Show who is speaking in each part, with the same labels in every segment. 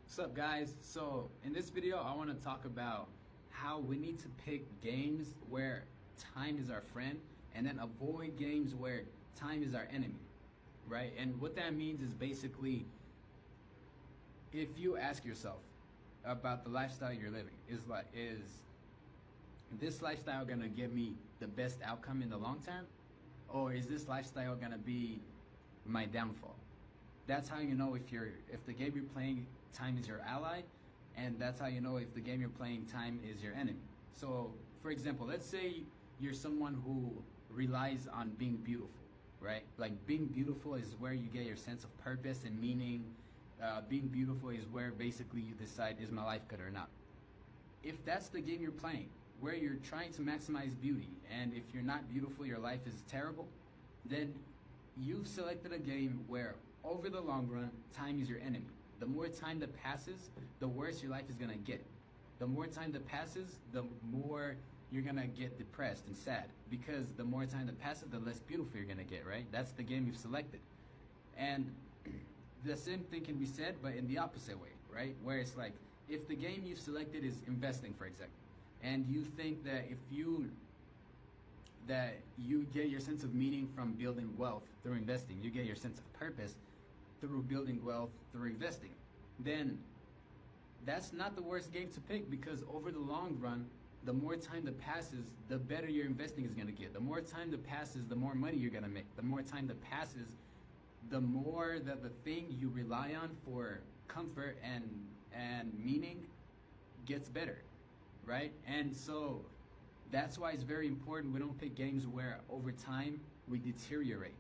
Speaker 1: What's up, guys? So in this video I want to talk about how we need to pick games where time is our friend and then avoid games where time is our enemy, right? And what that means is basically, if you ask yourself about the lifestyle you're living, is this lifestyle gonna give me the best outcome in the long term, or is this lifestyle gonna be my downfall? That's how you know if the game you're playing, time is your ally, and that's how you know if the game you're playing, time is your enemy. So for example, let's say you're someone who relies on being beautiful, right? Like, being beautiful is where you get your sense of purpose and meaning. Being beautiful is where basically you decide, is my life good or not? If that's the game you're playing, where you're trying to maximize beauty, and if you're not beautiful, your life is terrible, then you've selected a game where over the long run, time is your enemy. The more time that passes, the worse your life is gonna get. The more time that passes, the more you're gonna get depressed and sad, because the more time that passes, the less beautiful you're gonna get, right? That's the game you've selected. And the same thing can be said, but in the opposite way, right? Where it's like, if the game you've selected is investing, for example, and you think that you get your sense of meaning from building wealth through investing, you get your sense of purpose through building wealth through investing, then that's not the worst game to pick, because over the long run, the more time that passes, the better your investing is going to get. The more time that passes, the more money you're going to make. The more time that passes, the more that the thing you rely on for comfort and meaning gets better, right? And so that's why it's very important we don't pick games where over time we deteriorate,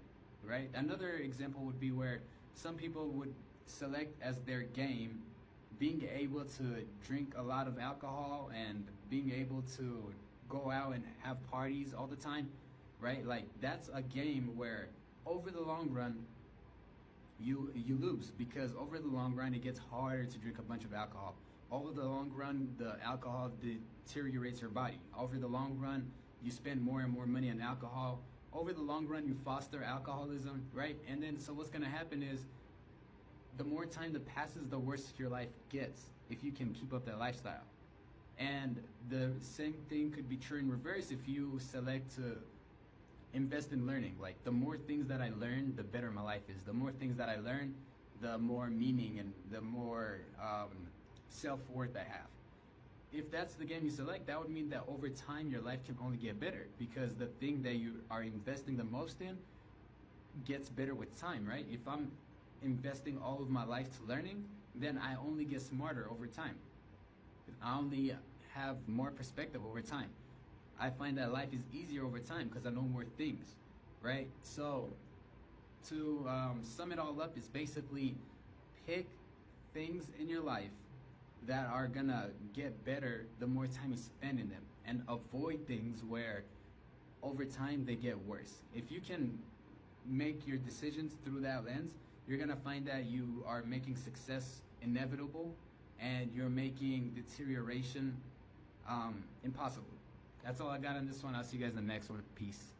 Speaker 1: right? Another example would be where some people would select as their game being able to drink a lot of alcohol and being able to go out and have parties all the time, right? Like, that's a game where over the long run you lose, because over the long run it gets harder to drink a bunch of alcohol. Over the long run, the alcohol deteriorates your body. Over the long run, you spend more and more money on alcohol. Over the long run, you foster alcoholism, right? And then, so what's gonna happen is, the more time that passes, the worse your life gets if you can keep up that lifestyle. And the same thing could be true in reverse if you select to invest in learning. Like, the more things that I learn, the better my life is. The more things that I learn, the more meaning and the more self-worth I have. If that's the game you select, that would mean that over time your life can only get better, because the thing that you are investing the most in gets better with time, right? If I'm investing all of my life to learning, then I only get smarter over time. I only have more perspective over time. I find that life is easier over time because I know more things, right? So to sum it all up, is basically pick things in your life that are gonna get better the more time you spend in them, and avoid things where over time they get worse. If you can make your decisions through that lens, you're gonna find that you are making success inevitable and you're making deterioration impossible. That's all I got on this one. I'll see you guys in the next one. Peace.